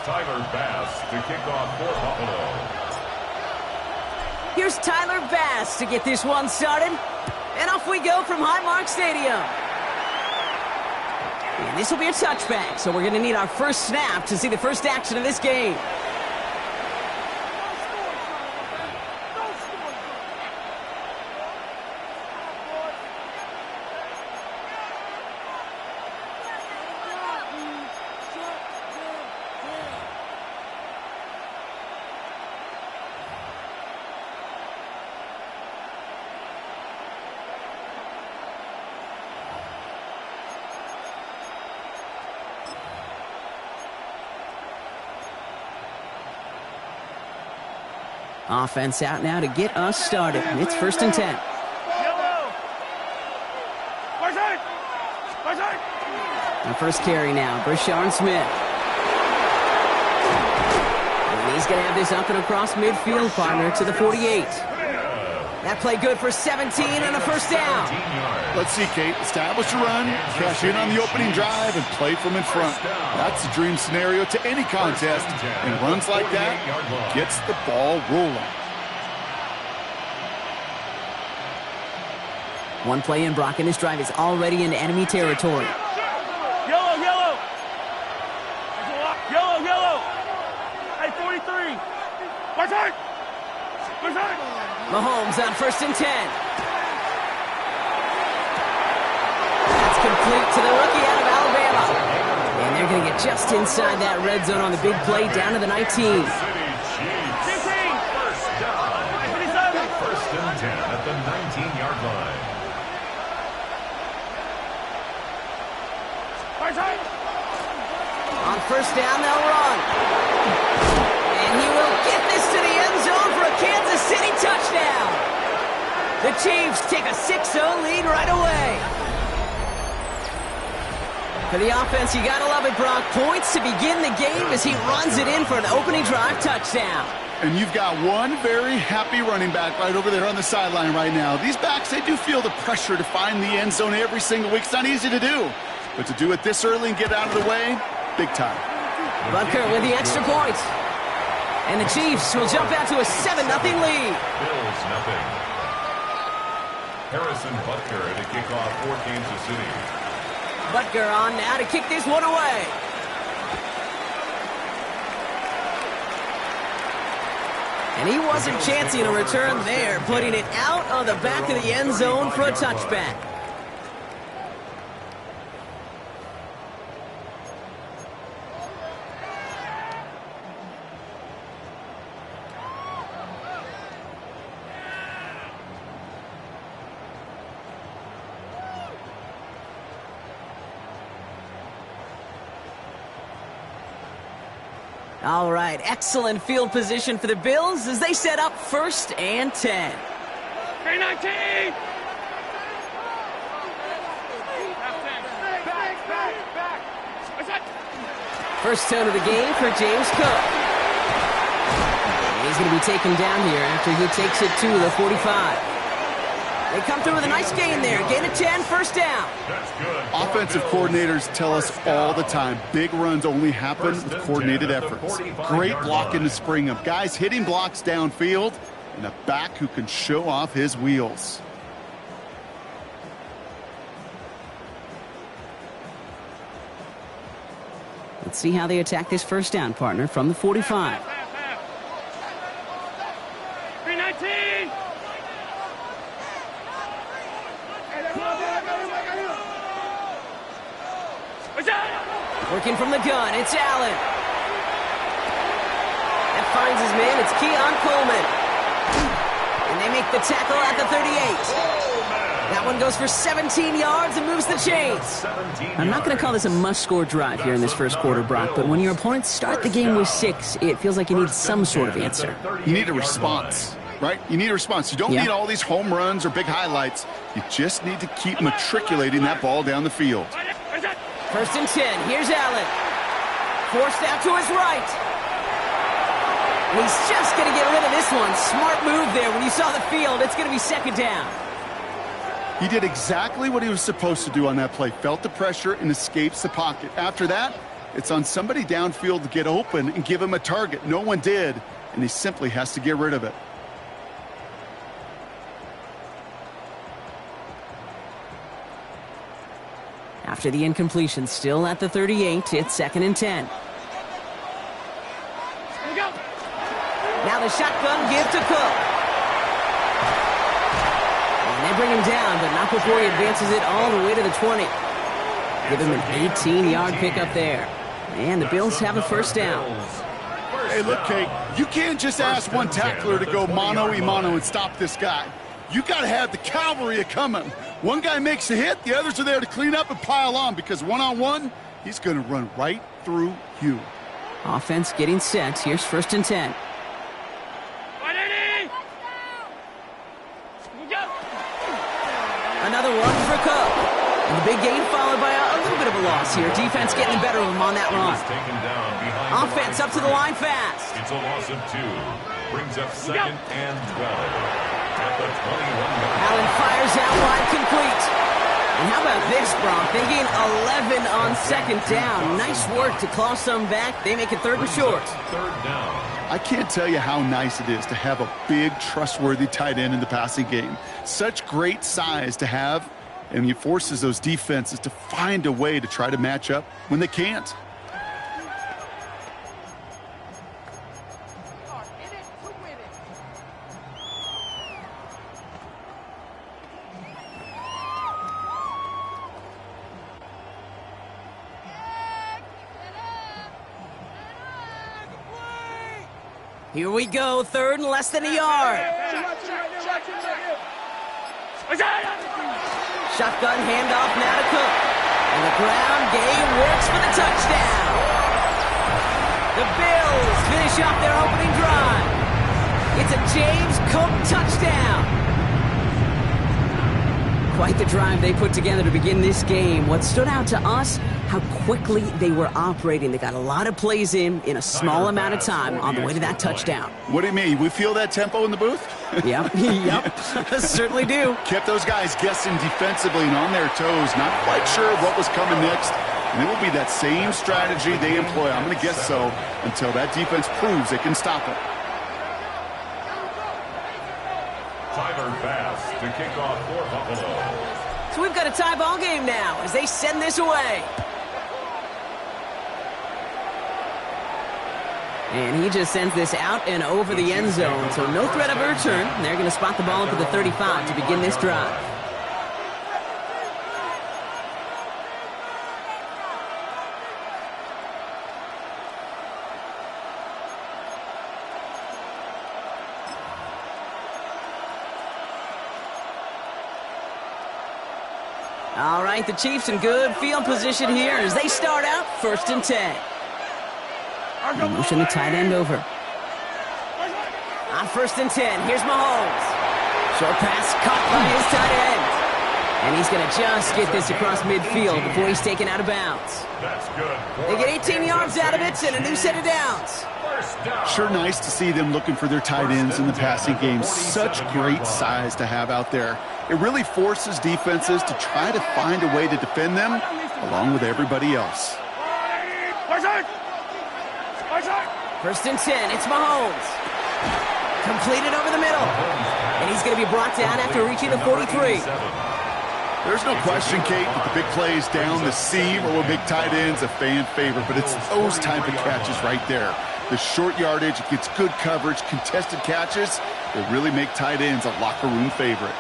Tyler Bass to kick off for Buffalo. Here's Tyler Bass to get this one started. And off we go from Highmark Stadium. And this will be a touchback, so we're going to need our first snap to see the first action of this game. Offense out now to get us started. It's 1st and 10. The first carry now, Brashard Smith. And he's going to have this up and across midfield, partner, to the 48. That play good for 17 and a first down. Let's see, Kate. Establish a run, cash in on the opening drive, and play from in front. That's the dream scenario to any contest, and runs like that gets the ball rolling. One play in, Brock, and this drive is already into enemy territory. Yellow, yellow. Yellow, yellow. Hey, 43. Barzak. Mahomes on 1st and 10. That's complete to the rookie out of Alabama. And they're going to get just inside that red zone on the big play down to the 19. First and 10 at the 19-yard line. On first down, they'll run. And he will get this to the end zone for a Kansas City touchdown. The Chiefs take a 6-0 lead right away. For the offense, you gotta love it, Brock. Points to begin the game as he runs it in for an opening drive touchdown. And you've got one very happy running back right over there on the sideline right now. These backs, they do feel the pressure to find the end zone every single week. It's not easy to do. But to do it this early and get out of the way, big time. Butker with the extra point. And the Chiefs will jump out to a 7-0 lead. Bills nothing. Harrison Butker to kick off for Kansas City. Butker on now to kick this one away. And he wasn't chancing a return there, putting it out of the back of the end zone for a touchback. All right, excellent field position for the Bills as they set up 1st and 10. K-19! First turn of the game for James Cook. He's going to be taken down here after he takes it to the 45. They come through with a nice gain there. Gain of 10, first down. That's good. Offensive coordinators tell us all the time, big runs only happen with coordinated efforts. Great blocking to spring them. Guys hitting blocks downfield, and a back who can show off his wheels. Let's see how they attack this first down, partner, from the 45. 319! Working from the gun, it's Allen. That finds his man, it's Keon Coleman. And they make the tackle at the 38. That one goes for 17 yards and moves the chains. I'm not going to call this a must-score drive here in this first quarter, Brock, but when your opponents start the game with 6, it feels like you need some sort of answer. You need a response, right? You need a response. You don't need all these home runs or big highlights. You just need to keep matriculating that ball down the field. 1st and 10, here's Allen. Forced out to his right. And he's just going to get rid of this one. Smart move there. When you saw the field, it's going to be 2nd down. He did exactly what he was supposed to do on that play. Felt the pressure and escapes the pocket. After that, It's on somebody downfield to get open and give him a target. No one did, and he simply has to get rid of it. After the incompletion, still at the 38, it's 2nd and 10. Now the shotgun give to Cook. And they bring him down, but not before he advances it all the way to the 20. Give him an 18-yard pickup there. And the Bills have a first down. Hey, look, Kate, you can't just ask one tackler to go mano-a-mano and stop this guy. You got to have the cavalry coming. One guy makes a hit, the others are there to clean up and pile on, because one-on-one, he's going to run right through you. Offense getting set. Here's 1st and 10. Another one for Cook. And the big gain followed by a little bit of a loss here. Defense getting the better of him on that run. Offense up to the line fast. It's a loss of 2. Brings up 2nd and 12. At the 21-yard. Allen fires out wide, complete. And how about this, Bronk? They gain 11 on 2nd down. Nice work to claw some back. They make it 3rd and short. 3rd down. I can't tell you how nice it is to have a big, trustworthy tight end in the passing game. Such great size to have, and he forces those defenses to find a way to try to match up when they can't. Here we go, 3rd and less than a yard. Shotgun handoff now to Cook. And the ground game works for the touchdown. The Bills finish off their opening drive. It's a James Cook touchdown. Quite the drive they put together to begin this game. What stood out to us, how quickly they were operating. They got a lot of plays in a small amount of time on the way to that touchdown. What do you mean? We feel that tempo in the booth? Yep, certainly do. Kept those guys guessing defensively and on their toes, not quite sure what was coming next. And it will be that same strategy they employ, I'm going to guess so, until that defense proves they can stop it. Tyler Bass to kick off for Buffalo. So we've got a tie ball game now as they send this away. And he just sends this out and over the end zone, so no threat of a return. They're going to spot the ball up at the 35 to begin this drive. All right, the Chiefs in good field position here as they start out 1st and 10. They motion the tight end over. On 1st and 10, here's Mahomes. Short pass caught by his tight end. And he's going to just get this across midfield before he's taken out of bounds. That's good. They get 18 yards out of it and a new set of downs. Sure nice to see them looking for their tight ends in the passing game. Such great size to have out there. It really forces defenses to try to find a way to defend them along with everybody else. 1st and 10, it's Mahomes. Completed over the middle. And he's going to be brought down after reaching the 43. There's no question, Kate, that the big plays down the seam or with big tight ends a fan favorite, but it's those type of catches right there. The short yardage, it gets good coverage, contested catches, they really make tight ends a locker room favorite.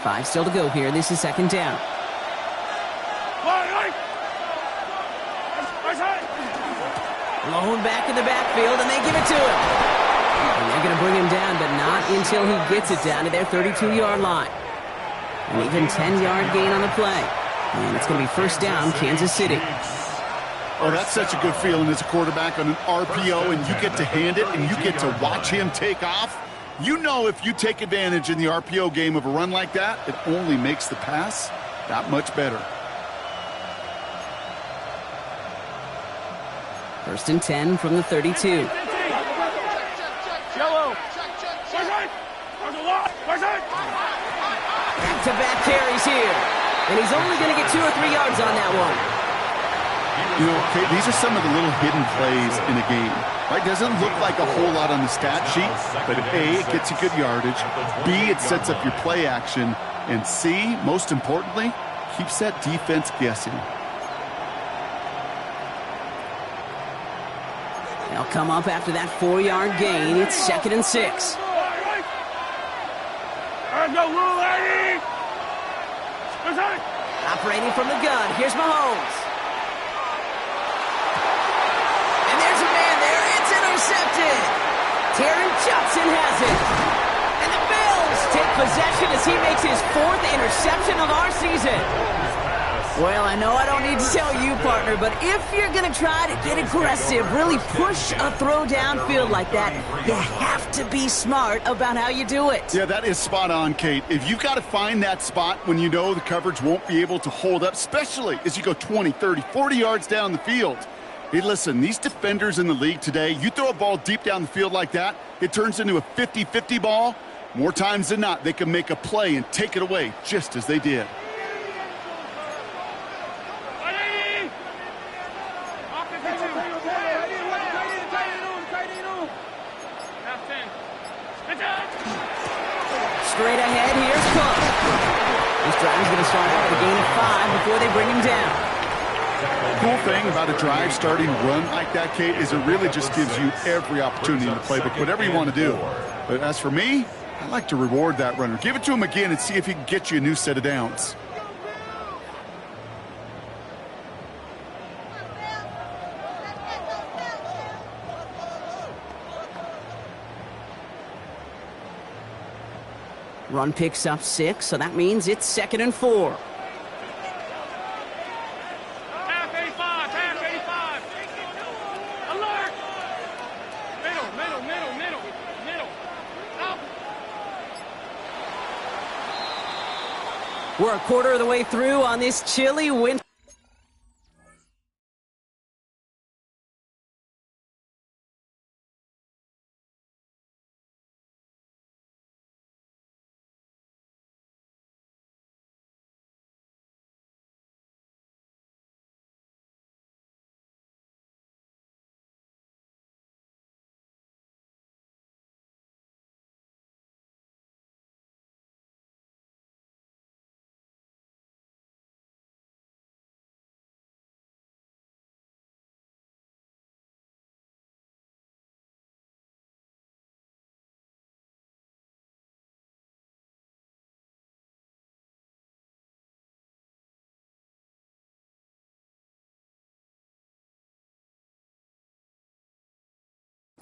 Five still to go here. This is 2nd down. Lone back in the backfield, and they give it to him. And they're going to bring him down, but not until he gets it down to their 32-yard line. An even 10-yard gain on the play. And it's going to be 1st down, Kansas City. Oh, that's such a good feeling as a quarterback on an RPO, and you get to hand it, and you get to watch him take off. You know if you take advantage in the RPO game of a run like that, it only makes the pass that much better. First and 10 from the 32. Yellow. Back-to-back carries here. And he's only going to get 2 or 3 yards on that one. You know, Kate, these are some of the little hidden plays in a game. Right? Doesn't look like a whole lot on the stat sheet, but A, it gets you good yardage. B, it sets up your play action. And C, most importantly, keeps that defense guessing. They'll come up after that 4-yard gain. It's 2nd and 6. Operating from the gun. Here's Mahomes. And there's a man there. It's intercepted. Taron Johnson has it. And the Bills take possession as he makes his 4th interception of our season. Well, I know I don't need to tell you, partner, but if you're going to try to get aggressive, really push a throw downfield like that, you have to be smart about how you do it. Yeah, that is spot on, Kate. If you've got to find that spot when you know the coverage won't be able to hold up, especially as you go 20, 30, 40 yards down the field. Hey, listen, these defenders in the league today, you throw a ball deep down the field like that, it turns into a 50-50 ball. More times than not, they can make a play and take it away just as they did. Straight ahead, here's Cook. This drive is going to start out with a gain of 5 before they bring him down. The cool thing about a drive starting run like that, Kate, is it really just gives you every opportunity in the playbook, whatever you want to do. But as for me, I like to reward that runner. Give it to him again and see if he can get you a new set of downs. Run picks up 6, so that means it's 2nd and 4. Half 85, half 85. Alert! Middle. Up. We're a quarter of the way through on this chilly winter.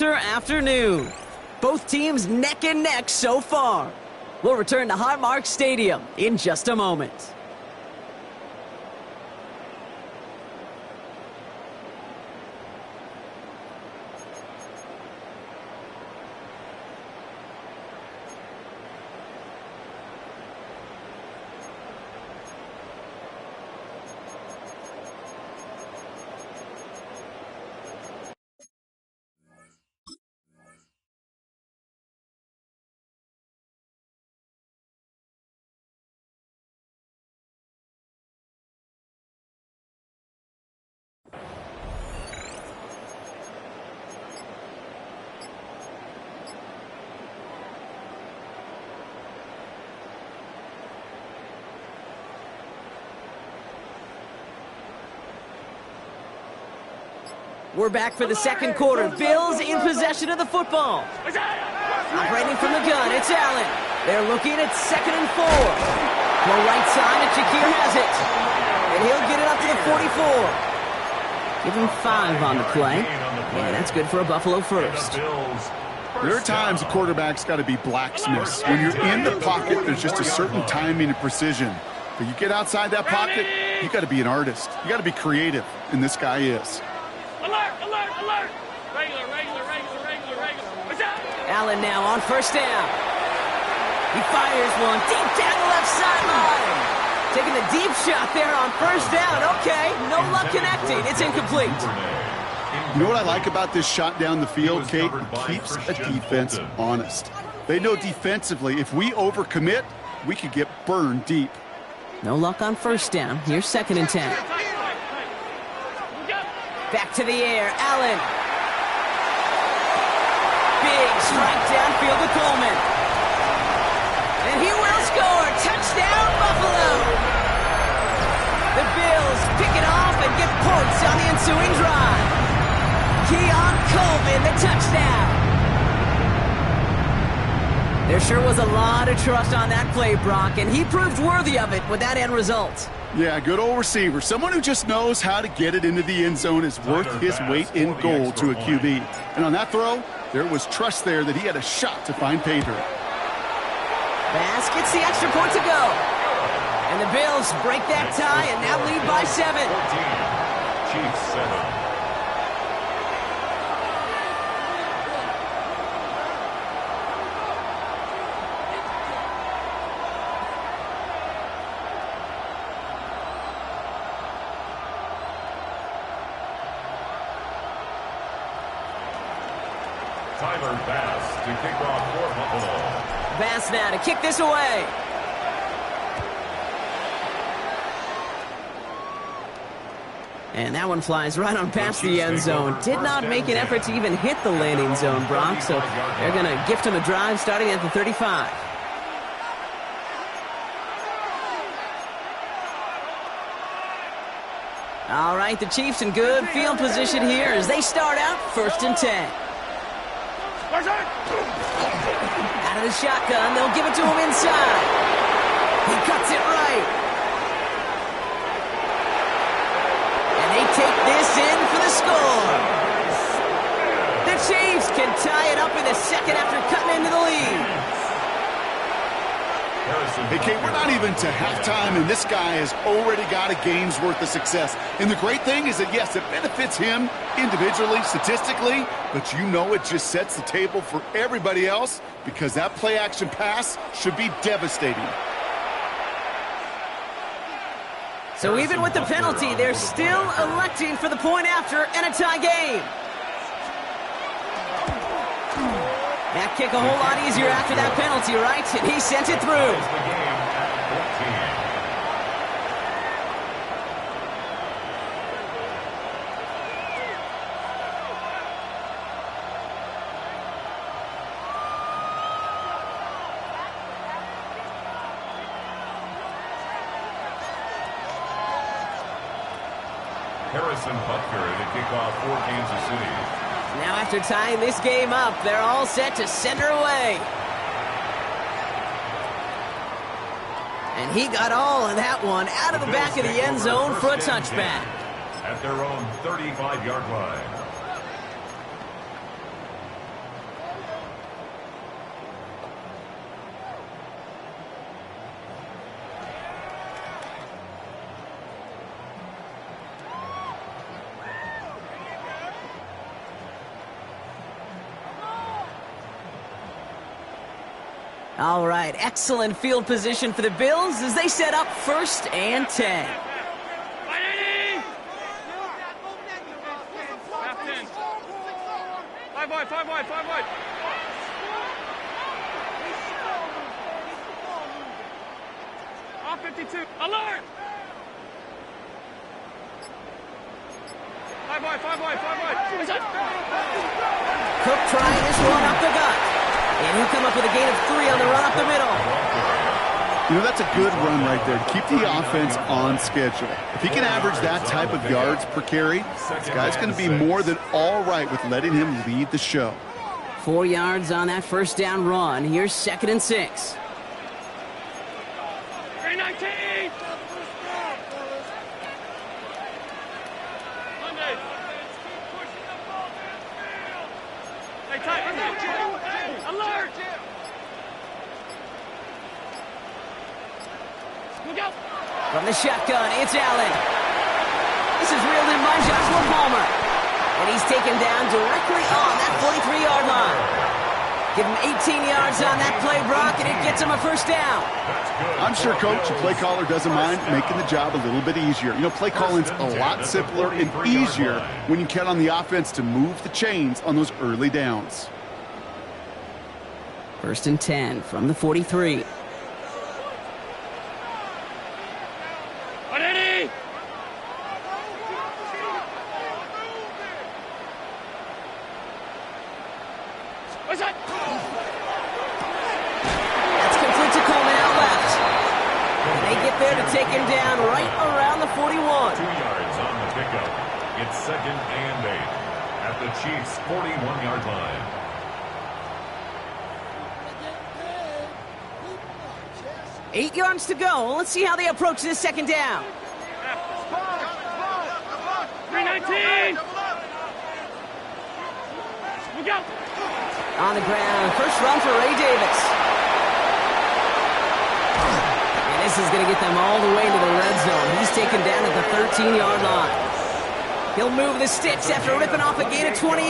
Afternoon. Both teams neck and neck so far. We'll return to Highmark Stadium in just a moment. We're back for the second quarter. Bills in possession of the football. Operating from the gun, it's Allen. They're looking at 2nd and 4. Go right side, and Shakir has it. And he'll get it up to the 44. Give him 5 on the play. Yeah, that's good for a Buffalo first. There are times a quarterback's got to be blacksmiths. When you're in the pocket, there's just a certain timing and precision. But you get outside that pocket, you got to be an artist. You got to be creative, and this guy is. Alert! Regular. Allen now on first down. He fires one deep down the left sideline. Taking the deep shot there on first down. Okay, no luck connecting. It's incomplete. You know what I like about this shot down the field, Kate? It keeps a defense honest. They know defensively, if we overcommit, we could get burned deep. No luck on first down. Here's 2nd and 10. Back to the air. Allen. Big strike downfield to Coleman. And he will score. Touchdown, Buffalo. The Bills pick it off and get points on the ensuing drive. Keon Coleman, the touchdown. There sure was a lot of trust on that play, Brock, and he proved worthy of it with that end result. Yeah, good old receiver. Someone who just knows how to get it into the end zone is worth his weight in gold to a QB. And on that throw, there was trust there that he had a shot to find pay dirt. Bass gets the extra point to go. And the Bills break that tie and now lead by 7. 14. Chiefs 7. Tyler Bass to kick off for Buffalo. Bass now to kick this away. And that one flies right on past the end zone. Did not make an effort to even hit the landing zone, Brock, so they're going to gift him a drive starting at the 35. All right, the Chiefs in good field position here as they start out 1st and 10. Out of the shotgun, they'll give it to him inside. He cuts it right. And they take this in for the score. The Chiefs can tie it up in the second after cutting into the lead. Hey, Kate, we're not even to halftime, and this guy has already got a game's worth of success. And the great thing is that, yes, it benefits him individually, statistically, but you know it just sets the table for everybody else because that play-action pass should be devastating. So even with the penalty, they're still electing for the point after and a tie game. That kick a whole lot easier after that penalty, right? And he sent it through. Harrison Butker to kick off for Kansas City. Now after tying this game up, they're all set to send her away. And he got all of that one out of the back of the end zone for a touchback. At their own 35-yard line. All right, excellent field position for the Bills as they set up 1st and 10. Five wide. Off 52. Alert! Five wide. Cook trying this one up the gut. And he'll come up with a gain of 3 on the run up the middle. You know, that's a good run right there. Keep the offense on schedule. If he can average that type of yards per carry, this guy's going to be more than all right with letting him lead the show. 4 yards on that first down run. Here's 2nd and 6. 319! Alert! From the shotgun, it's Allen. This is reeled in by Joshua Palmer. And he's taken down directly on that 43-yard line. Give him 18 yards on that play, Brock, and it gets him a first down. I'm sure, Coach, the play caller doesn't mind making the job a little bit easier. You know, play calling's a lot simpler and easier when you count on the offense to move the chains on those early downs. 1st and 10 from the 43. That's complete to Coleman out left. And they get there to take him down right around the 41. 2 yards on the pickup. It's 2nd and 8 at the Chiefs' 41-yard line. Eight yards to go. Let's see how they approach this 2nd down. 319. Look out. On the ground, first run for Ray Davis. And this is going to get them all the way to the red zone. He's taken down at the 13-yard line. He'll move the sticks after ripping off a gain of 28.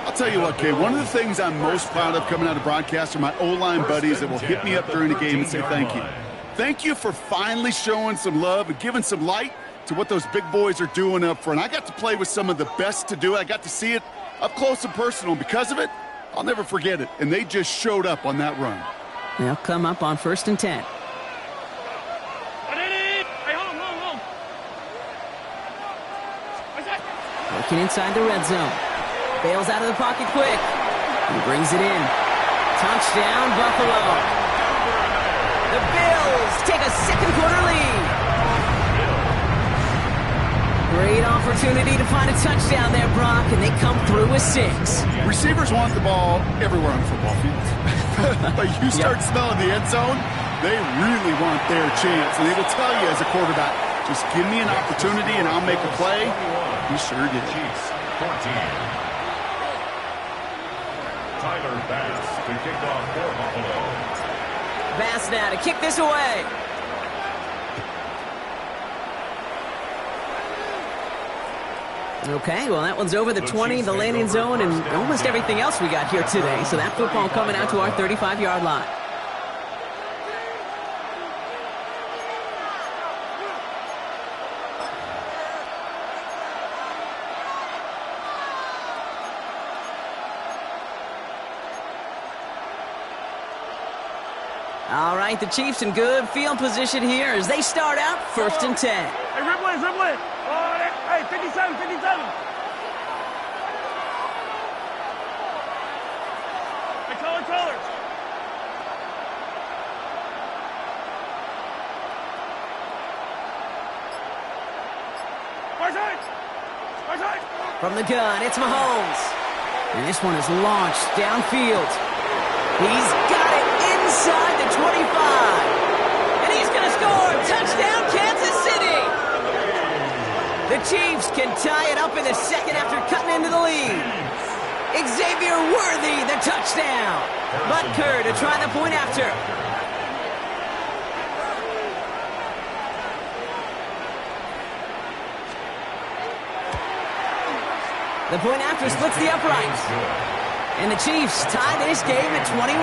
I'll tell you what, Kay, one of the things I'm most proud of coming out of broadcast are my O-line buddies that will hit me up during the game and say thank you. Thank you for finally showing some love and giving some light to what those big boys are doing up front. I got to play with some of the best to do it. I got to see it up close and personal. Because of it, I'll never forget it. And they just showed up on that run. They'll come up on 1st and 10. Working inside the red zone. Bails out of the pocket quick. He brings it in. Touchdown, Buffalo. The Bills take a 2nd quarter lead. Great opportunity to find a touchdown there, Brock, and they come through with 6. Receivers want the ball everywhere on the football field. But you start smelling the end zone, they really want their chance. And they will tell you as a quarterback, just give me an opportunity and I'll make a play. He sure did. Chiefs 14. Tyler Bass to kick off for Buffalo. Bass now to kick this away. Okay, well, that one's over the 20, the landing zone, and almost everything else we got here today. So that football coming out to our 35-yard line. All right, the Chiefs in good field position here as they start out 1st and 10. Hey, Ripley. Hey, 57. Hey, colors. Far side. From the gun, it's Mahomes. And this one is launched downfield. He's got it inside the 25. And he's going to score. Touchdown, Kansas City. The Chiefs can tie it up in the 2nd after cutting into the lead. Xavier Worthy, the touchdown. Butker to try the point after. The point after splits the uprights. And the Chiefs tie this game at 21.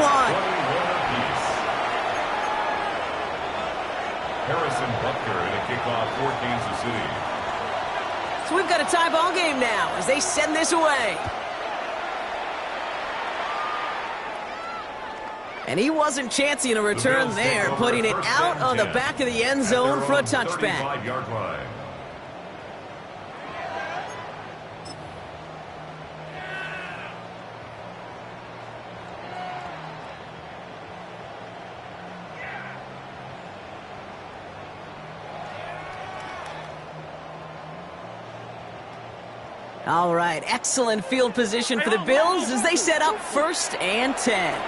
Harrison Butker to kick off for Kansas City. So we've got a tie ball game now as they send this away. And he wasn't chancing a return there, putting it out on the back of the end zone for a touchback. 35-yard line. All right, excellent field position for the Bills as they set up 1st and 10.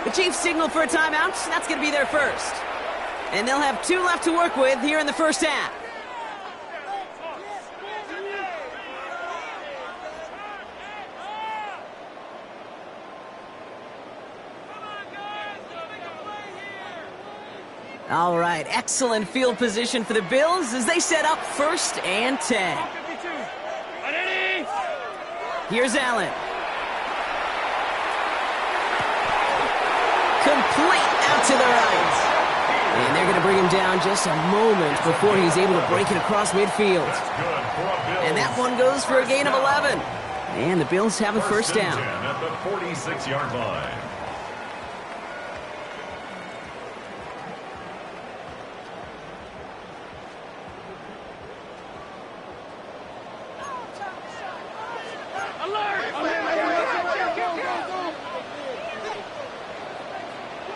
The Chiefs signal for a timeout. That's going to be their first. And they'll have 2 left to work with here in the 1st half. All right, excellent field position for the Bills as they set up 1st and 10. Here's Allen. to the right. And they're going to bring him down just a moment before he's able to break it across midfield. And that one goes for a gain of 11. And the Bills have a first down. At the 46-yard line. Alert!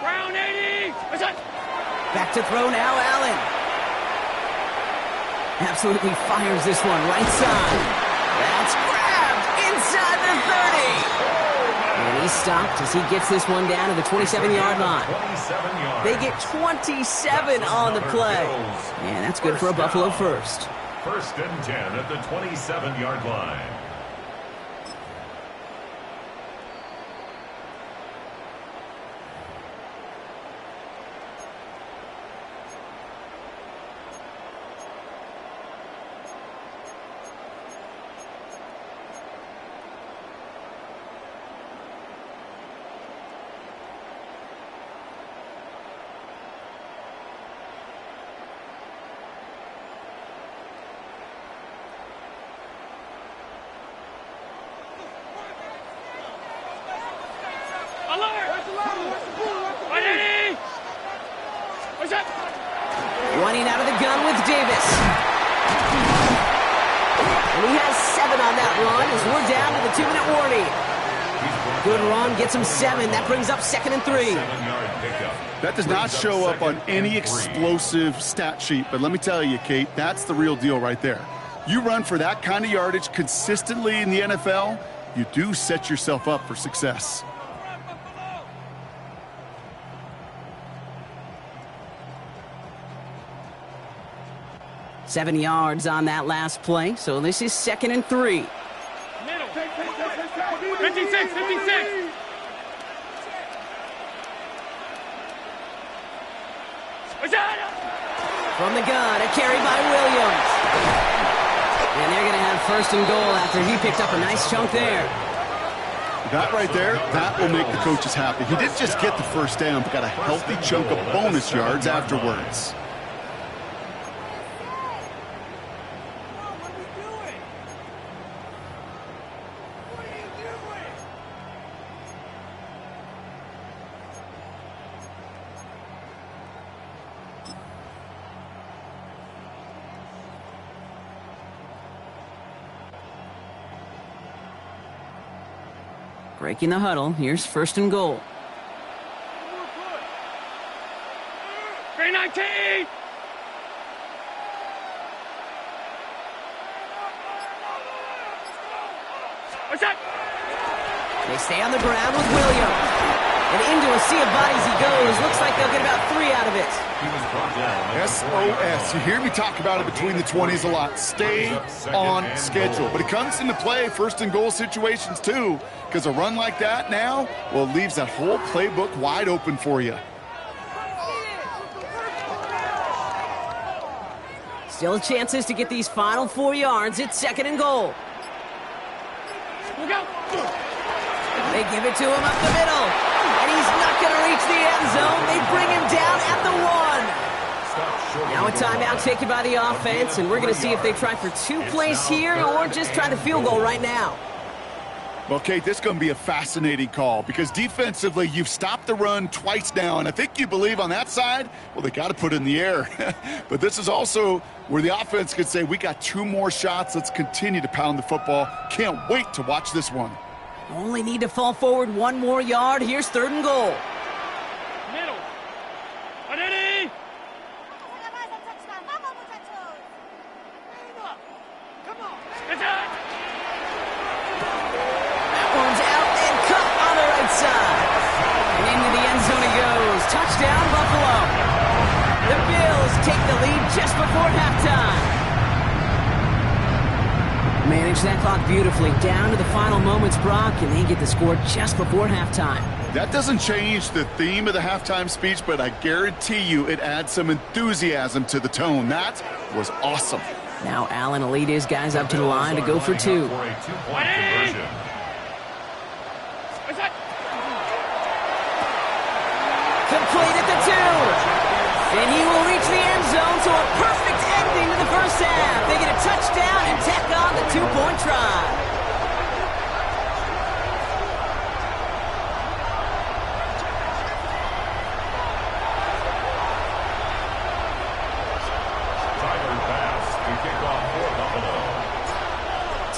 Brown 80! Back to throw now, Allen. Absolutely fires this one right side. That's grabbed inside the 30. And he's stopped as he gets this one down to the 27-yard line. 27 yards. They get 27 on the play. And that's good for a Buffalo first. First and 10 at the 27-yard line. Running out of the gun with Davis. And he has 7 on that run as we're down to the 2-minute warning. Good run, gets him 7. That brings up 2nd and 3. 7-yard pickup. That does not show up on any explosive stat sheet, but let me tell you, Kate, that's the real deal right there. You run for that kind of yardage consistently in the NFL, you do set yourself up for success. Seven yards on that last play, so this is 2nd and 3. Middle. 56, 56. From the gun, a carry by Williams. And they're going to have 1st and goal after he picked up a nice chunk there. That right there, that will make the coaches happy. He didn't just get the first down, but got a healthy chunk of bonus yards afterwards. Breaking the huddle, here's 1st and goal. 319! What's that? They stay on the ground with Williams. And into a sea of bodies he goes. Looks like they'll get about 3 out of it. He was brought down. SOS. You hear me talk about it between the 20s a lot. Stay on schedule. But it comes into play 1st and goal situations too, because a run like that now, well, it leaves that whole playbook wide open for you. Still chances to get these final 4 yards. It's 2nd and goal. Look out! They give it to him up the middle. And he's not going to reach the end zone. They bring him down at the 1. Now a timeout taken by the offense, and we're going to see if they try for 2 plays here or just try the field goal right now. Well, Kate, this is going to be a fascinating call because defensively, you've stopped the run twice now, and I think you believe on that side, well, they got to put it in the air. But this is also where the offense could say, we got 2 more shots. Let's continue to pound the football. Can't wait to watch this one. Only need to fall forward 1 more yard. Here's 3rd and goal. Middle. Ready? Come on. It's out. That one's out and cut on the right side. And into the end zone it goes. Touchdown, Buffalo. The Bills take the lead just before halftime. Manage that clock beautifully down to the final moments, Brock, and they get the score just before halftime. That doesn't change the theme of the halftime speech, but I guarantee you it adds some enthusiasm to the tone. That was awesome. Now Allen will lead his guys up to the line to go for 2. For a 2-point conversion. What's that? Complete at the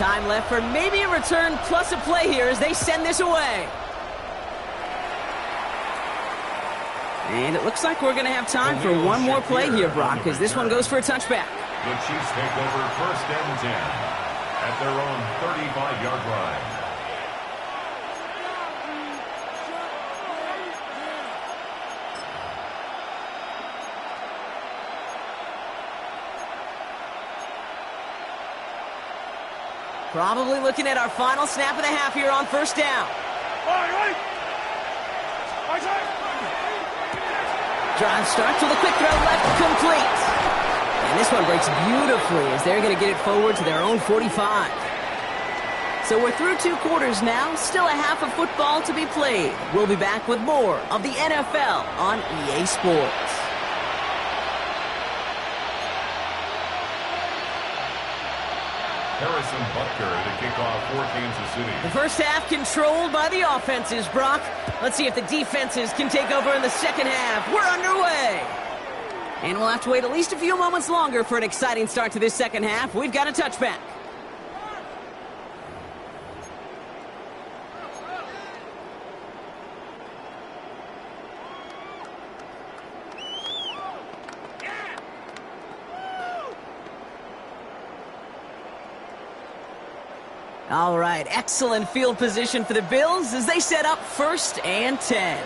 Time left for maybe a return plus a play here as they send this away. And it looks like we're going to have time for one more play here, Brock, as this one goes for a touchback. The Chiefs take over 1st and 10 at their own 35-yard line. Probably looking at our final snap of the half here on 1st down. Drive starts with a quick throw left, complete. And this one breaks beautifully as they're going to get it forward to their own 45. So we're through 2 quarters now, still a half of football to be played. We'll be back with more of the NFL on EA Sports. Harrison Butker to kick off for Kansas City. The first half controlled by the offenses, Brock. Let's see if the defenses can take over in the second half. We're underway. And we'll have to wait at least a few moments longer for an exciting start to this second half. We've got a touchback. All right, excellent field position for the Bills as they set up 1st and 10.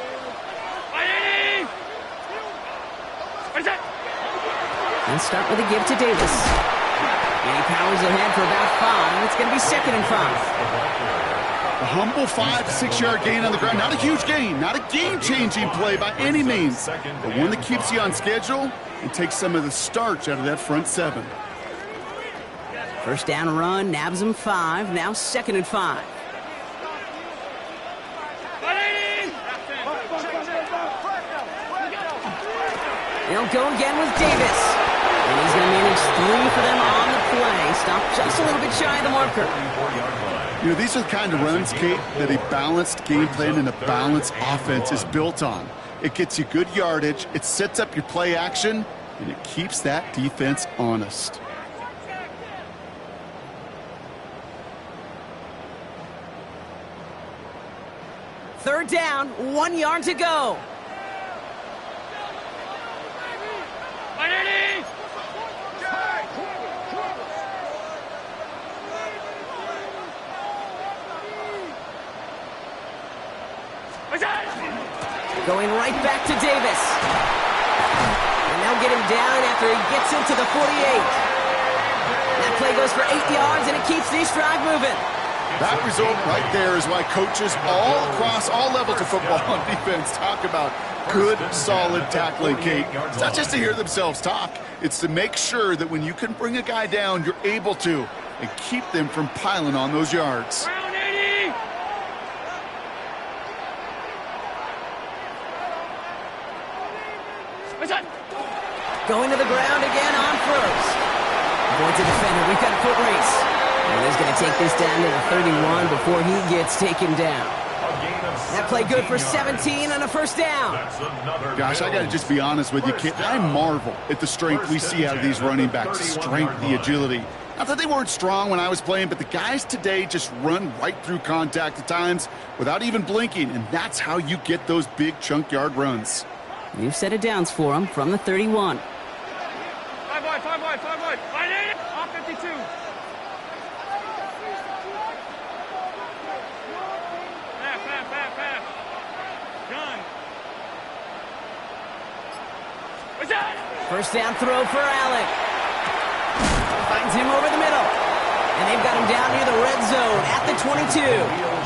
And start with a give to Davis. And he powers ahead for about 5. It's going to be 2nd and 5. A humble 5 to 6 yard gain on the ground. Not a huge gain, not a game-changing play by any means, but one that keeps you on schedule and takes some of the starch out of that front 7. First down run, nabs him 5. Now 2nd and 5. They'll go again with Davis. And he's going to manage 3 for them on the play. Stop just a little bit shy of the marker. You know, these are the kind of runs, Kate, that a balanced game plan and a balanced offense is built on. It gets you good yardage, it sets up your play action, and it keeps that defense honest. Third down, 1 yard to go. Going right back to Davis. And they'll get him down after he gets into the 48. That play goes for 8 yards, and it keeps this drive moving. That result right there is why coaches all across all levels of football on defense talk about good, solid tackling, Kate. It's not just to hear themselves talk. It's to make sure that when you can bring a guy down, you're able to, and keep them from piling on those yards. Going to the ground again on 1st. Avoids a defender. We've got a foot race. And he's going to take this down to the 31 before he gets taken down. That play good for 17 on a 1st down. Gosh, I got to just be honest with you, kid. I marvel at the strength we see out of these running backs. Strength, the agility. Not that they weren't strong when I was playing, but the guys today just run right through contact at times without even blinking, and that's how you get those big chunk yard runs. New set of downs for him from the 31. 5 wide. Off 52. Pass. Gun. What's that? First down throw for Allen. Finds him over the middle. And they've got him down near the red zone at the 22.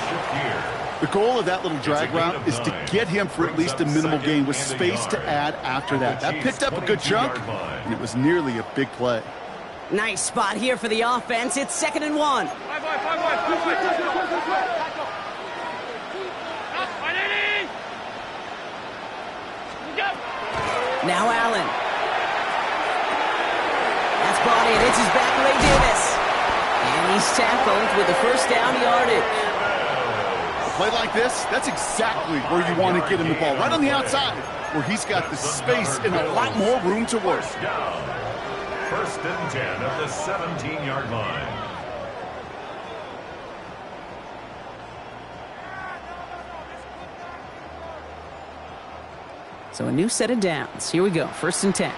The goal of that little drag route is to get him for at least a minimal gain with space to add after that. That picked up a good chunk, and it was nearly a big play. Nice spot here for the offense. It's 2nd and 1. 5 wide. Now Allen. That's brought in. It's his back, Ray Davis. And he's tackled with the first down yardage. A play like this, that's exactly where you want to get him the ball. Right on the outside, where he's got the space and a lot more room to work. 1st and 10 at the 17-yard line. So a new set of downs. Here we go. 1st and 10.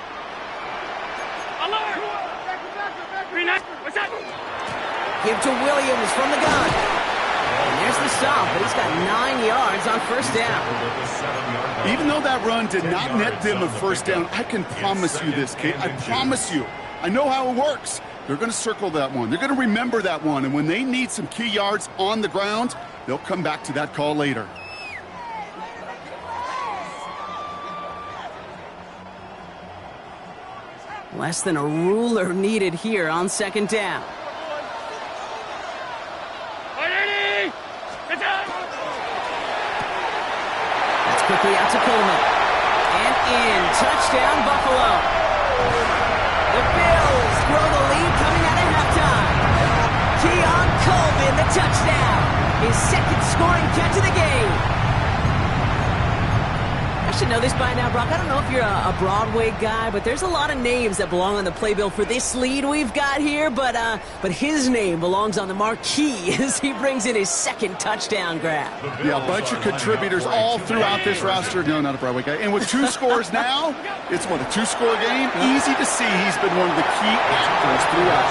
Give to Williams from the gun. And there's the stop, but he's got 9 yards on 1st down. Even though that run did not net them a 1st down, I can promise you this, Kate. I promise you. I know how it works. They're going to circle that one. They're going to remember that one. And when they need some key yards on the ground, they'll come back to that call later. Less than a ruler needed here on 2nd down. That's quickly out to Coleman. And in. Touchdown, Buffalo. The Bills grow the lead coming out of halftime. Keon Coleman, the touchdown. His 2nd scoring catch of the game. I should know this by now, Brock. I don't know if you're a Broadway guy, but there's a lot of names that belong on the playbill for this lead we've got here, but his name belongs on the marquee as he brings in his 2nd touchdown grab. Yeah, a bunch of contributors all throughout this roster. No, not a Broadway guy. And with 2 scores now, it's what, a 2-score game? Easy to see he's been one of the key actors throughout.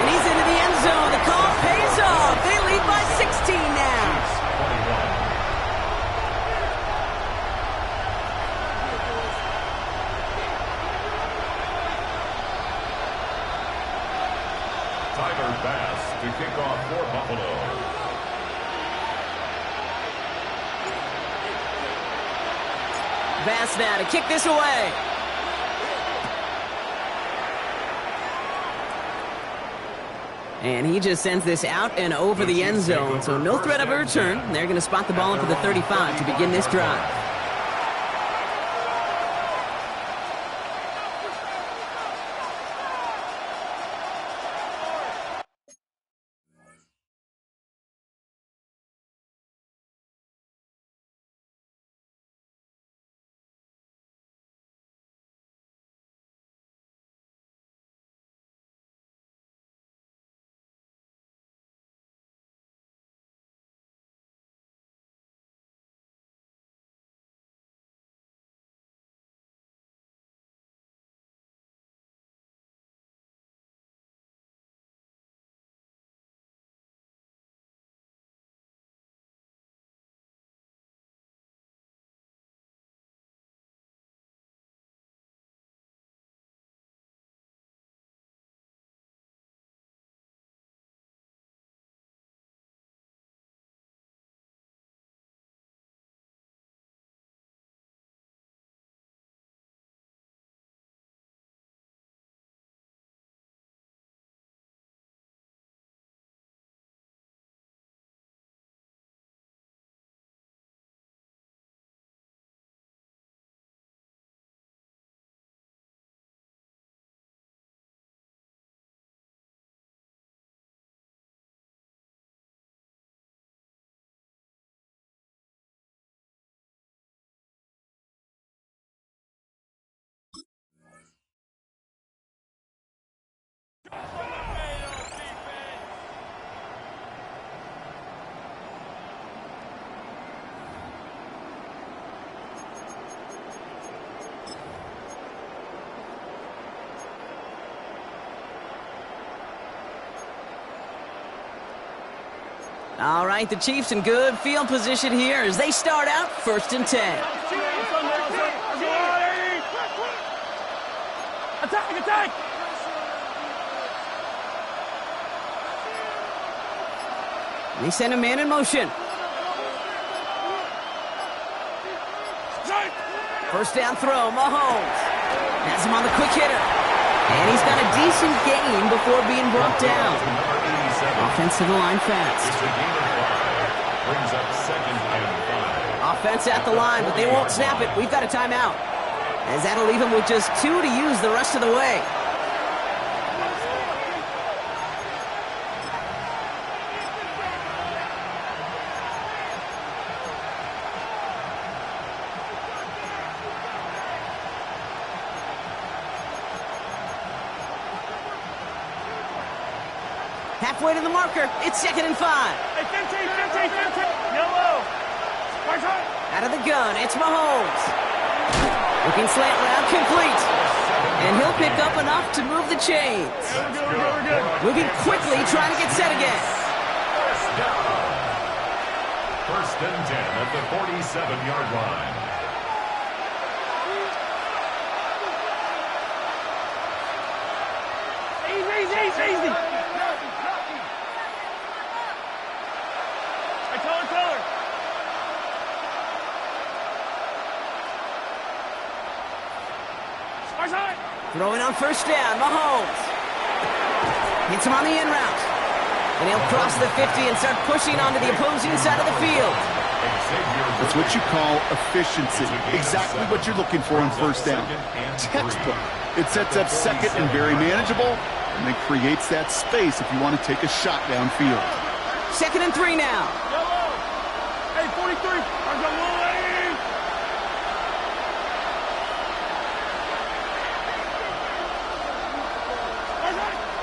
And he's into the end zone. The call pays off. They lead by 16 now. Tyler Bass to kick off for Buffalo. Bass now to kick this away. And he just sends this out and over the end zone, so no threat of a return. They're going to spot the ball up at the 35 to begin this drive. All right, the Chiefs in good field position here as they start out 1st and 10. Attack! They send a man in motion. 1st down throw, Mahomes. Has him on the quick hitter. And he's got a decent gain before being brought down. Offensive line fast. Brings up 2nd and 5. Offense at the line, but they won't snap it. We've got a timeout. As that'll leave him with just 2 to use the rest of the way. Halfway to the marker. It's 2nd and 5. Hey, 15. Yellow. Out of the gun, it's Mahomes. Looking slant route, complete. And he'll pick up enough to move the chains. Moving quickly, trying to get set again. First and 10 at the 47-yard line. Easy. Hey, Taylor. Throwing on first down, Mahomes. Hits him on the in route. And he'll cross the 50 and start pushing onto the opposing side of the field. That's what you call efficiency. Exactly what you're looking for on first down. Textbook. It sets up second and very manageable, and then creates that space if you want to take a shot downfield. 2nd and 3 now. Hey, 43.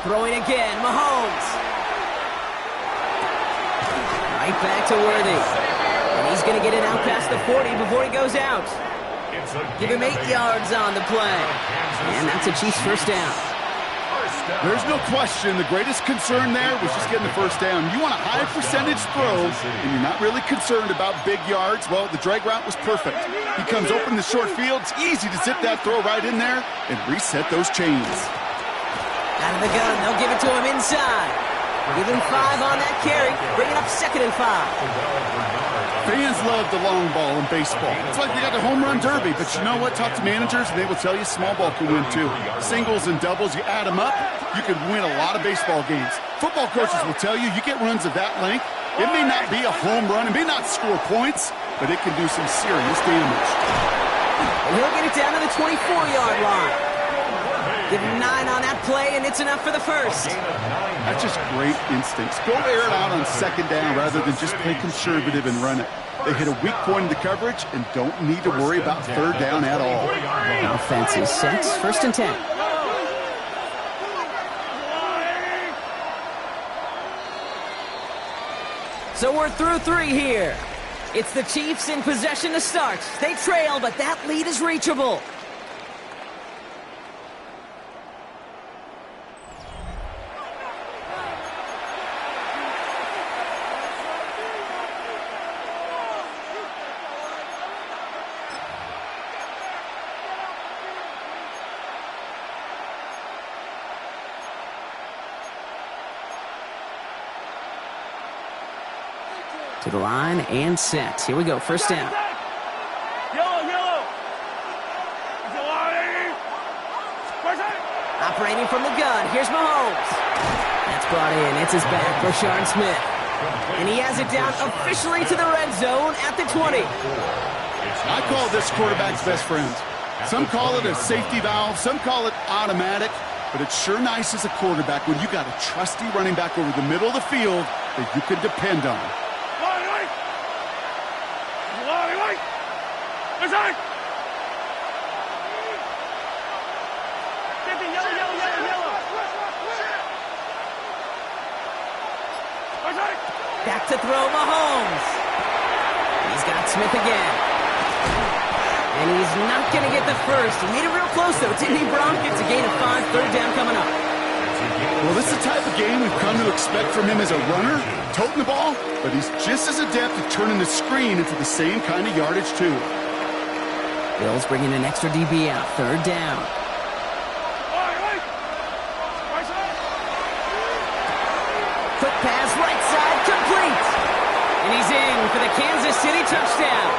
Throwing again, Mahomes. Right back to Worthy. And he's going to get it out past the 40 before he goes out. Give him 8 yards on the play. And that's a Chiefs first down. There's no question the greatest concern there was just getting the first down. You want a high percentage throw, and you're not really concerned about big yards. Well, the drag route was perfect. He comes open the short field. It's easy to zip that throw right in there and reset those chains. Out of the gun, they'll give it to him inside. Give him 5 on that carry, bringing up 2nd and 5. Fans love the long ball in baseball. It's like they got the home run derby, but you know what? Talk to managers, and they will tell you small ball can win too. Singles and doubles, you add them up, you can win a lot of baseball games. Football coaches will tell you, you get runs of that length, it may not be a home run, it may not score points, but it can do some serious damage. And he'll get it down to the 24-yard line. Give him 9 on that play, and it's enough for the first. That's just great instincts. Go air it out on second down rather than just play conservative and run it. They hit a weak point in the coverage and don't need to worry about third down at all. Offense is set. 1st and 10. So we're through 3 here. It's the Chiefs in possession to start. They trail, but that lead is reachable. To the line and set. Here we go. First down. Yellow. Operating from the gun. Here's Mahomes. That's brought in. It's his back, Rashard Smith. And he has it down officially to the red zone at the 20. I call this quarterback's best friend. Some call it a safety valve. Some call it automatic. But it's sure nice as a quarterback when you got a trusty running back over the middle of the field that you can depend on. Back to throw, Mahomes. He's got Smith again. And he's not going to get the first. He made it real close, though, didn't he, Brock? It's a gain of 5, third down coming up. Well, this is the type of game we've come to expect from him as a runner, toting the ball, but he's just as adept at turning the screen into the same kind of yardage, too. Bills bringing an extra DB out, third down. Quick pass, right side, complete. And he's in for the Kansas City touchdown.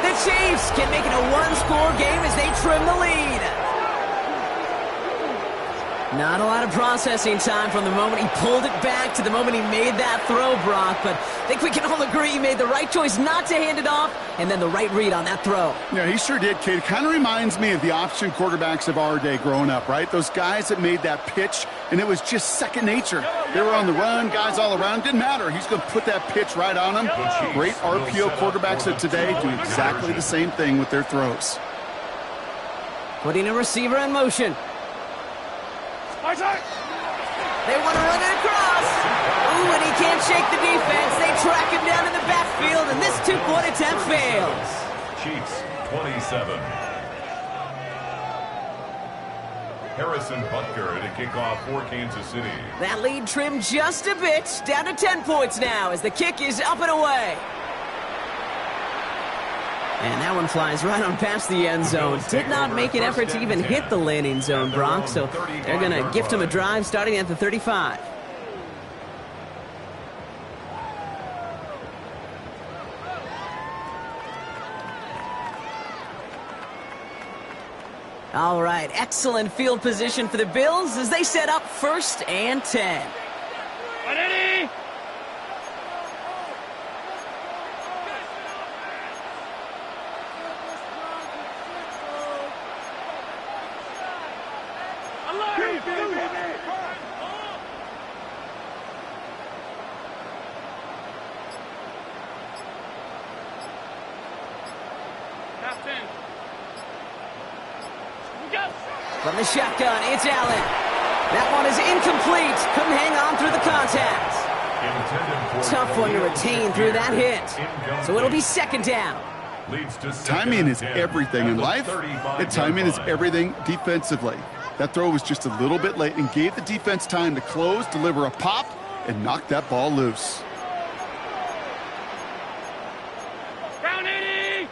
The Chiefs can make it a one-score game as they trim the lead. Not a lot of processing time from the moment he pulled it back to the moment he made that throw, Brock. But I think we can all agree he made the right choice not to hand it off, and then the right read on that throw. Yeah, he sure did, Kate. It kind of reminds me of the option quarterbacks of our day growing up, right? Those guys that made that pitch, and it was just second nature. They were on the run, guys all around. Didn't matter. He's going to put that pitch right on them. Great RPO quarterbacks of today do exactly the same thing with their throws. Putting a receiver in motion. They want to run it across. Ooh, and he can't shake the defense. They track him down in the backfield, and this two-point attempt fails. Chiefs 27. Harrison Butker to kick off for Kansas City. That lead trimmed just a bit, down to 10 points now as the kick is up and away. And that one flies right on past the end zone. Did not make an effort to even hit the landing zone, Brock, so they're going to gift him a drive starting at the 35. All right, excellent field position for the Bills as they set up 1st and 10. Ready? From the shotgun, it's Allen. That one is incomplete. Couldn't hang on through the contact. Tough one to retain through that hit. So it'll be 2nd down. Timing is everything in life, and timing is everything defensively. That throw was just a little bit late and gave the defense time to close, deliver a pop, and knock that ball loose. Round 80!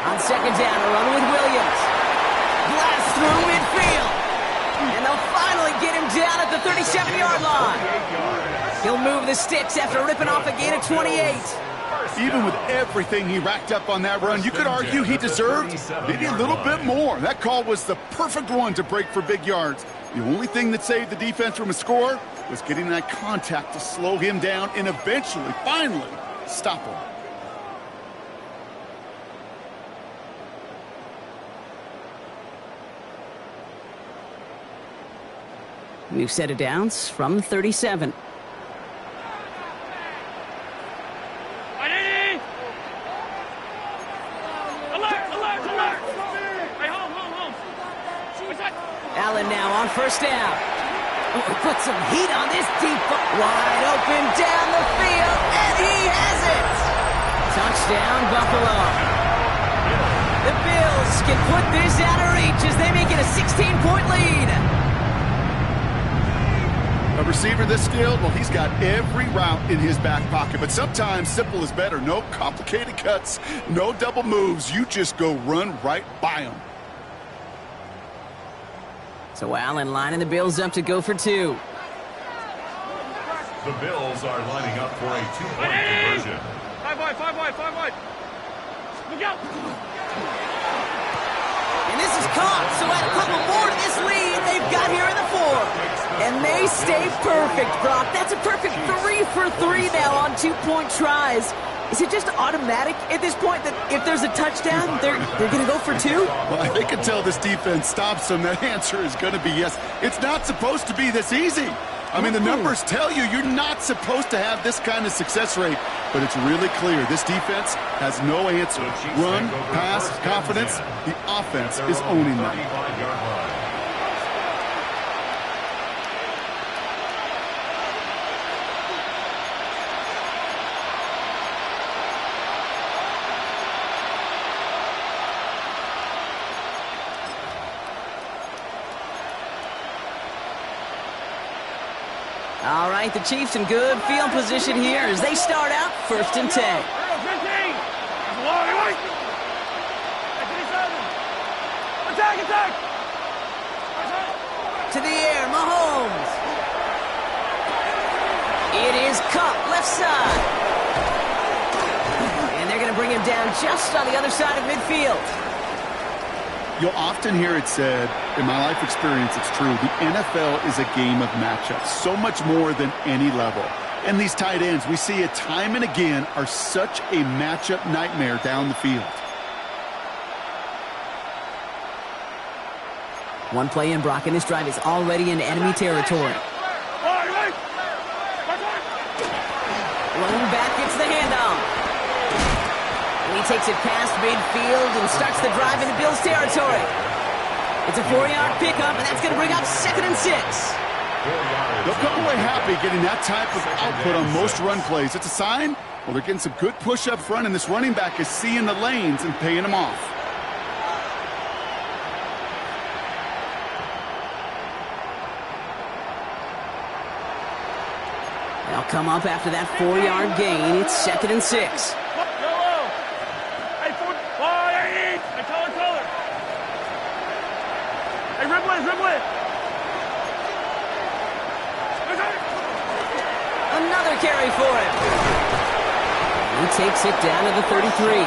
On 2nd down, a run with Williams. Blast through midfield. And they'll finally get him down at the 37-yard line. He'll move the sticks after ripping off a gain of 28. Even with everything he racked up on that run, you could argue he deserved maybe a little bit more. That call was the perfect one to break for big yards. The only thing that saved the defense from a score was getting that contact to slow him down and eventually, finally, stop him. We've set it down from 37. Allen now on 1st down. Oh, put some heat on this deep, wide open down the field, and he has it! Touchdown, Buffalo. The Bills can put this out of reach as they make it a 16-point lead. A receiver this skilled, well, he's got every route in his back pocket, but sometimes simple is better. No complicated cuts, no double moves. You just go run right by him. So Allen lining the Bills up to go for 2. The Bills are lining up for a 2-point conversion. 5 wide. Look out! And this is caught, so add a couple more to this lead they've got here in the 4th. And they stay perfect, Brock. That's a perfect 3 for 3 now on 2-point tries. Is it just automatic at this point that if there's a touchdown, they're going to go for 2? Well, I think until this defense stops them, that answer is going to be yes. It's not supposed to be this easy. I mean, the numbers tell you you're not supposed to have this kind of success rate, but it's really clear this defense has no answer. Run, pass, confidence, the offense is owning them. All right, the Chiefs in good field position here as they start out 1st and 10. Attack! To the air, Mahomes. It is Kupp, left side. And they're going to bring him down just on the other side of midfield. You'll often hear it said, in my life experience, it's true, the NFL is a game of matchups, so much more than any level. And these tight ends, we see it time and again, are such a matchup nightmare down the field. One play in, Brock, and this drive is already in enemy territory. Blown back, gets the handoff. And he takes it past midfield and starts the drive into Bills territory. It's a 4-yard pickup, and that's going to bring up 2nd and 6. They'll come away happy getting that type of output on most run plays. It's a sign, well, they're getting some good push up front, and this running back is seeing the lanes and paying them off. They'll come up after that 4-yard gain. It's 2nd and 6. Hey, color. Hey, Ribley. Another carry for him. He takes it down to the 33.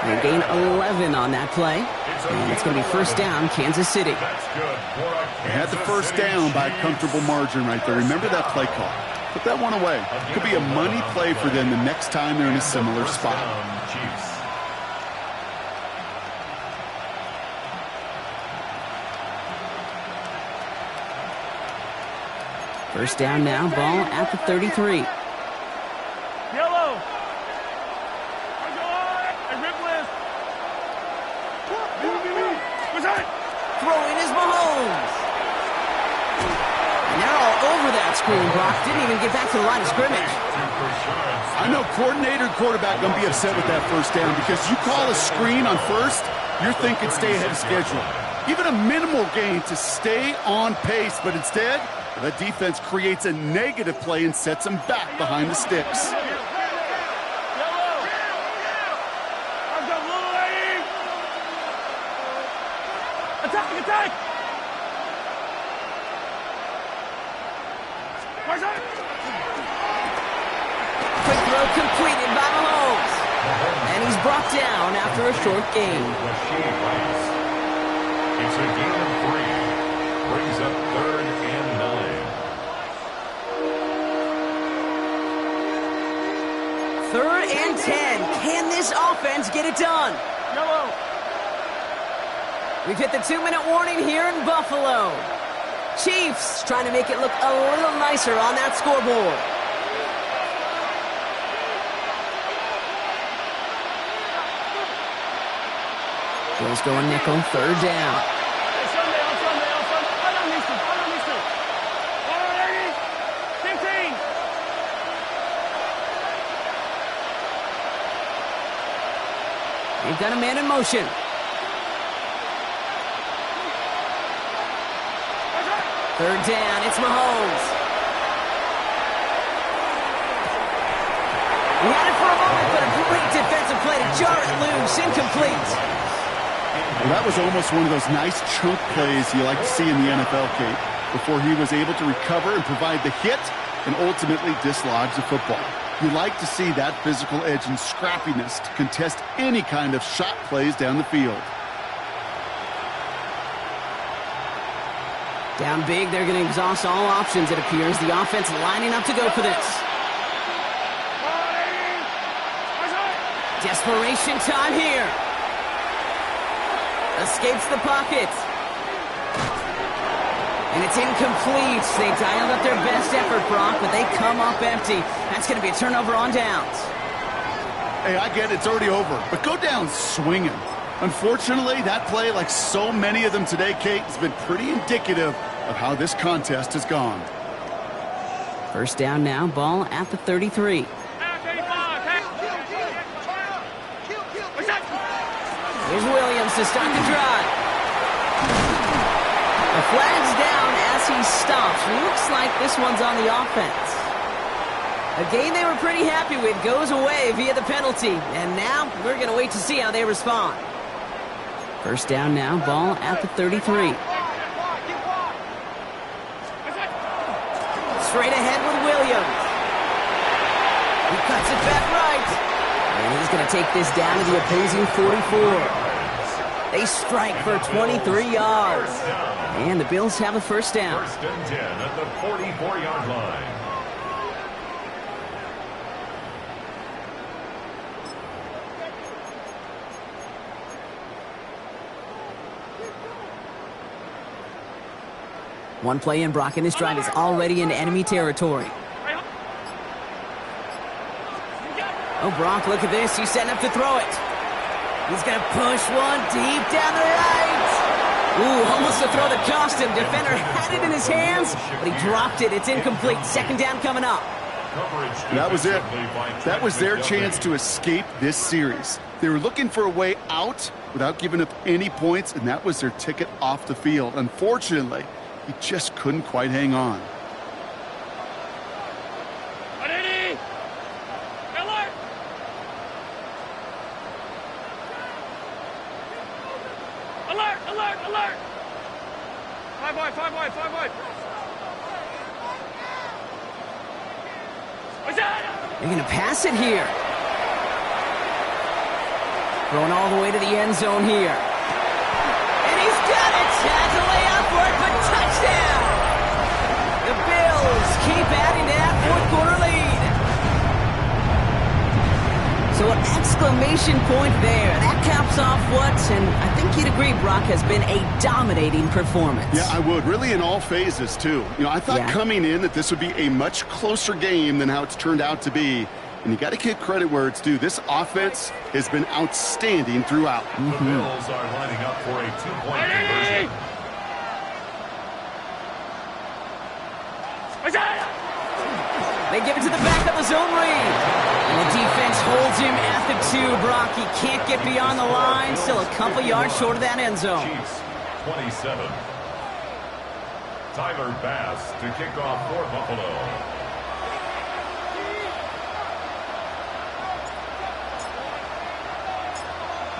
They gain 11 on that play. And it's going to be 1st down, Kansas City. They had the 1st down by a comfortable margin right there. Remember that play call. Put that one away. Could be a money play for them the next time they're in a similar spot. First down now, ball at the 33. Yellow. Throwing is Mahomes. And they're all over that screen. Brock didn't even get back to the line of scrimmage. I know coordinator and quarterback going to be upset with that 1st down because you call a screen on 1st, you're thinking stay ahead of schedule. Even a minimal gain to stay on pace, but instead, that defense creates a negative play and sets them back behind the sticks. Attack! Quick throw completed by Mahomes. And he's brought down after a short gain. It's a gain of 3. Brings up 3rd and 9. 3rd and 10. Can this offense get it done? Yellow. We've hit the 2-minute warning here in Buffalo. Chiefs trying to make it look a little nicer on that scoreboard. Bills going nickel, 3rd down. They've got a man in motion. Third down, it's Mahomes. He had it for a moment, but a great defensive play to jar it loose, incomplete. Well, that was almost one of those nice chunk plays you like to see in the NFL, Kate, before he was able to recover and provide the hit and ultimately dislodge the football. You like to see that physical edge and scrappiness to contest any kind of shot plays down the field. Down big, they're going to exhaust all options, it appears. The offense lining up to go for this. Desperation time here. Escapes the pocket. And it's incomplete. They dialed up their best effort, Brock, but they come up empty. That's going to be a turnover on downs. Hey, I get it. It's already over. But go down swinging. Unfortunately, that play, like so many of them today, Kate, has been pretty indicative of how this contest has gone. First down now, ball at the 33. Here's Williams to start the drive. The flag's down as he stops. Looks like this one's on the offense. A game they were pretty happy with goes away via the penalty. And now we're going to wait to see how they respond. First down now, ball at the 33. Straight ahead with Williams. He cuts it back right. And he's going to take this down to the opposing 44. They strike for 23 yards. And the Bills have a first down. 1st and 10 at the 44-yard line. One play in, Brock, and this drive is already in enemy territory. Oh, Brock, look at this. He's setting up to throw it. He's going to push one deep down the right. Ooh, almost to throw that cost him. Defender had it in his hands, but he dropped it. It's incomplete. Second down coming up. That was it. That was their chance to escape this series. They were looking for a way out without giving up any points, and that was their ticket off the field. Unfortunately, he just couldn't quite hang on. Alert! Alert! Alert! 5 wide, 5 wide, 5 wide. They're going to pass it here. Throwing all the way to the end zone here. And he's got it! Has a way out for it, but touchdown! The Bills keep adding to that fourth quarter lead. So an exclamation point there. That caps off what, and I think you'd agree, Brock, has been a dominating performance. Yeah, I would. Really in all phases, too. You know, I thought coming in that this would be a much closer game than how it's turned out to be. And you got to give credit where it's due. This offense has been outstanding throughout. The Bills are lining up for a two-point conversion. They give it to the back of the zone read. And the defense holds him at the 2, Brock. He can't get beyond the line. Still a couple yards short of that end zone. Chiefs, 27. Tyler Bass to kick off for Buffalo.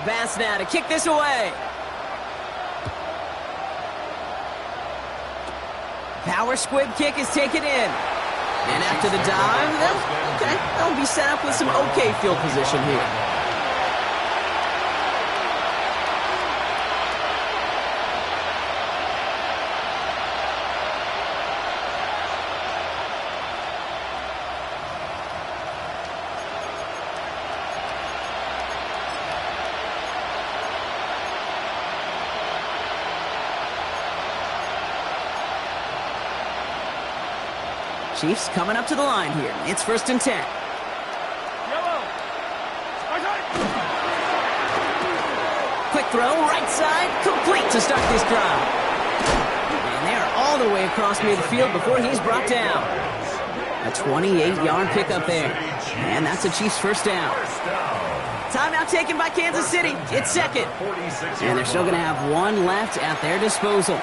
Bass now to kick this away. Power squib kick is taken in. And after the dive, they'll be set up with some okay field position here. Chiefs coming up to the line here. It's 1st and 10. Yellow. Quick throw, right side, complete to start this drive. And they're all the way across midfield before he's brought down. A 28-yard pickup there. And that's a Chiefs first down. Timeout taken by Kansas City. It's second. And they're still going to have one left at their disposal.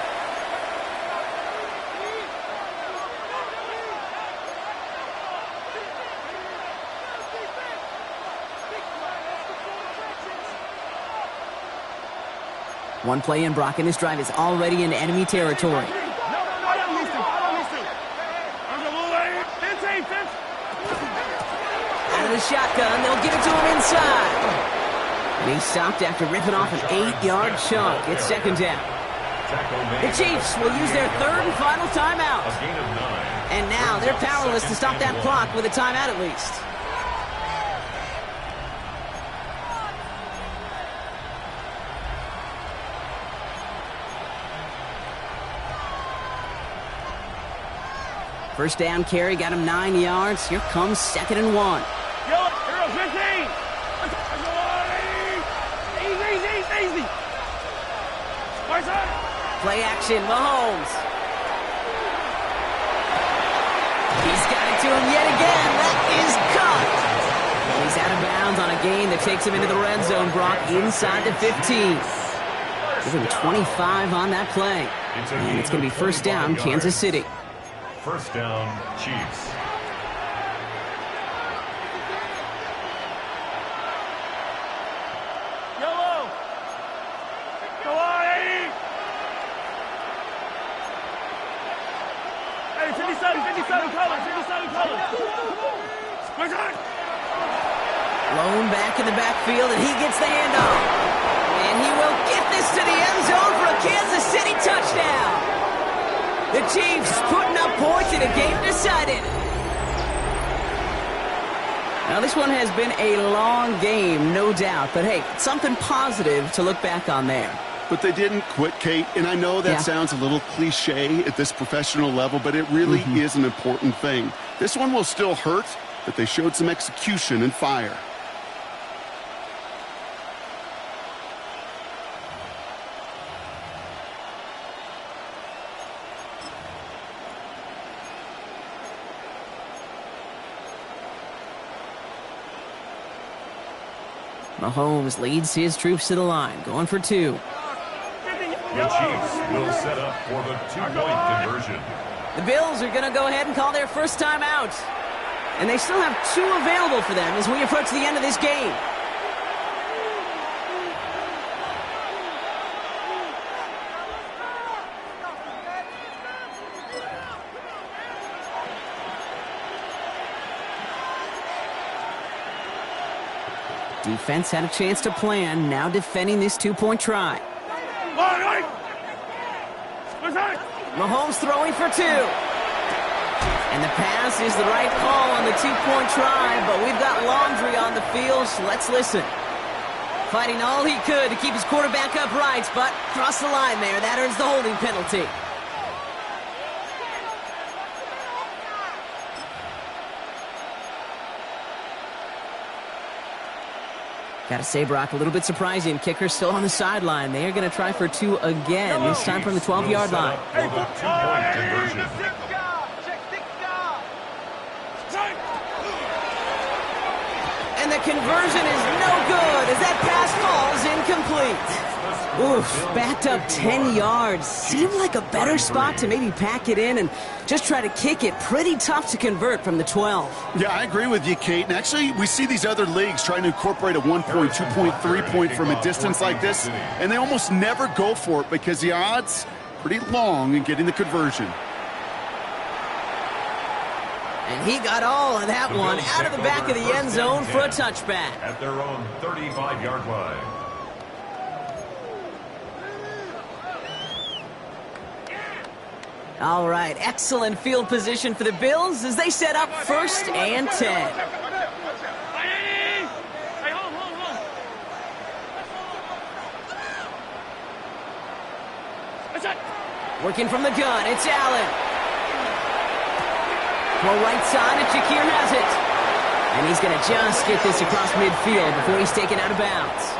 One play in, Brock, and this drive is already in enemy territory. Out of the shotgun, they'll give it to him inside. And he stopped after ripping off an 8-yard chunk. It's second down. The Chiefs will use their third and final timeout. And now they're powerless to stop that clock with a timeout at least. First down carry, got him 9 yards. Here comes 2nd and 1. Easy. Play action, Mahomes. He's got it to him yet again. That is caught. He's out of bounds on a gain that takes him into the red zone, Brock, inside the 15. Give him 25 on that play. And it's going to be first down, Kansas City. First down, Chiefs. Yellow. Go on, 80. Hey, 57 colors. Blown back in the backfield, and he gets the handoff. And he will get this to the end zone for a Kansas City touchdown. The Chiefs putting up points in a game decided. Now, this one has been a long game, no doubt. But, hey, something positive to look back on there. But they didn't quit, Kate, and I know that sounds a little cliche at this professional level, but it really is an important thing. This one will still hurt, but they showed some execution and fire. Mahomes leads his troops to the line, going for 2. The Chiefs will set up for the 2-point conversion. The Bills are going to go ahead and call their first time out. And they still have 2 available for them as we approach the end of this game. Defense had a chance to plan, now defending this 2-point try. Mahomes throwing for 2. And the pass is the right call on the 2-point try, but we've got laundry on the field, so let's listen. Fighting all he could to keep his quarterback upright, but crossed the line there. That earns the holding penalty. Gotta say, Brock, a little bit surprising. Kicker still on the sideline. They are going to try for 2 again, this time from the 12-yard line. For the 2-point conversion. And the conversion is no good as that pass falls incomplete. Oof, backed up 10 yards. Seemed like a better spot to maybe pack it in and just try to kick it. Pretty tough to convert from the 12. Yeah, I agree with you, Kate. And actually, we see these other leagues trying to incorporate a 1-point, 2-point, 3-point from a distance like this, and they almost never go for it because the odds pretty long in getting the conversion. And he got all of that one out of the back of the end zone for a touchback. At their own 35-yard line. All right, excellent field position for the Bills as they set up 1st and 10. Working from the gun, it's Allen. Well, right side, and Shakir has it. And he's going to just get this across midfield before he's taken out of bounds.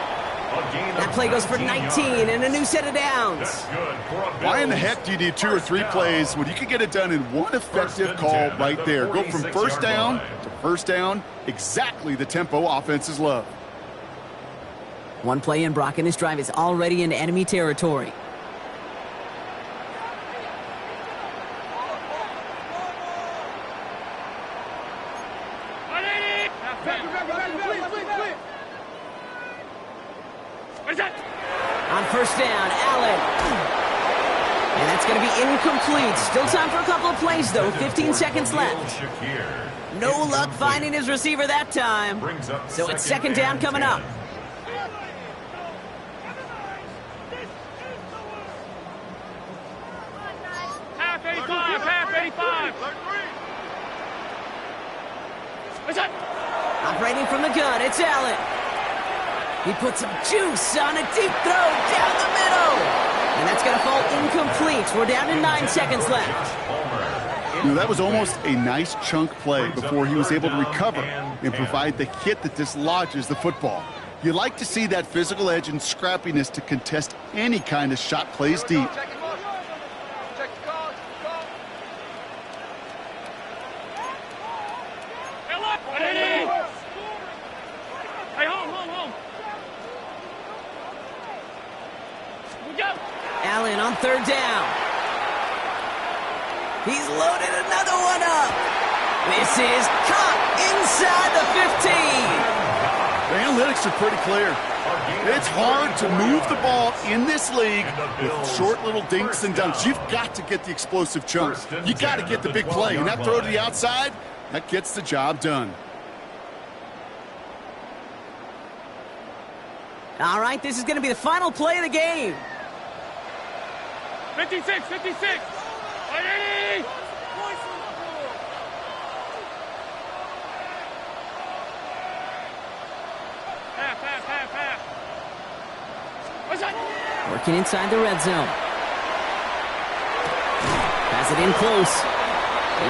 That play goes for 19 and a new set of downs. Why in the heck do you need 2 or 3 plays when you can get it done in one effective call right there? Go from first down to first down, exactly the tempo offenses love. One play in, Brock, and his drive is already in enemy territory. On first down, Allen. And that's going to be incomplete. Still time for a couple of plays, though. 15 seconds left. No luck finding his receiver that time. So it's 2nd down coming up. Half 85, half 85. Operating from the gun, it's Allen. He puts some juice on a deep throw down the middle. And that's going to fall incomplete. We're down to 9 seconds left. You know, that was almost a nice chunk play before he was able to recover and provide the hit that dislodges the football. You like to see that physical edge and scrappiness to contest any kind of shot plays deep. Allen on 3rd down. He's loaded another one up. This is caught inside the 15. The analytics are pretty clear. It's hard to move the ball in this league with short little dinks and dunks. You've got to get the explosive chunks. You got to get the big play. And that throw to the outside, that gets the job done. All right, this is going to be the final play of the game. 56, 56. Ready? Half. Working inside the red zone. Has it in close.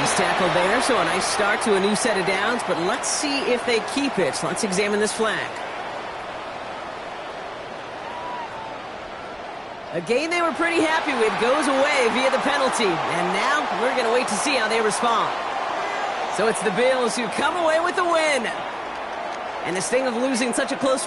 He's tackled there, so a nice start to a new set of downs, but let's see if they keep it. Let's examine this flag. A gain they were pretty happy with goes away via the penalty, and now we're going to wait to see how they respond. So it's the Bills who come away with the win. And the sting of losing such a close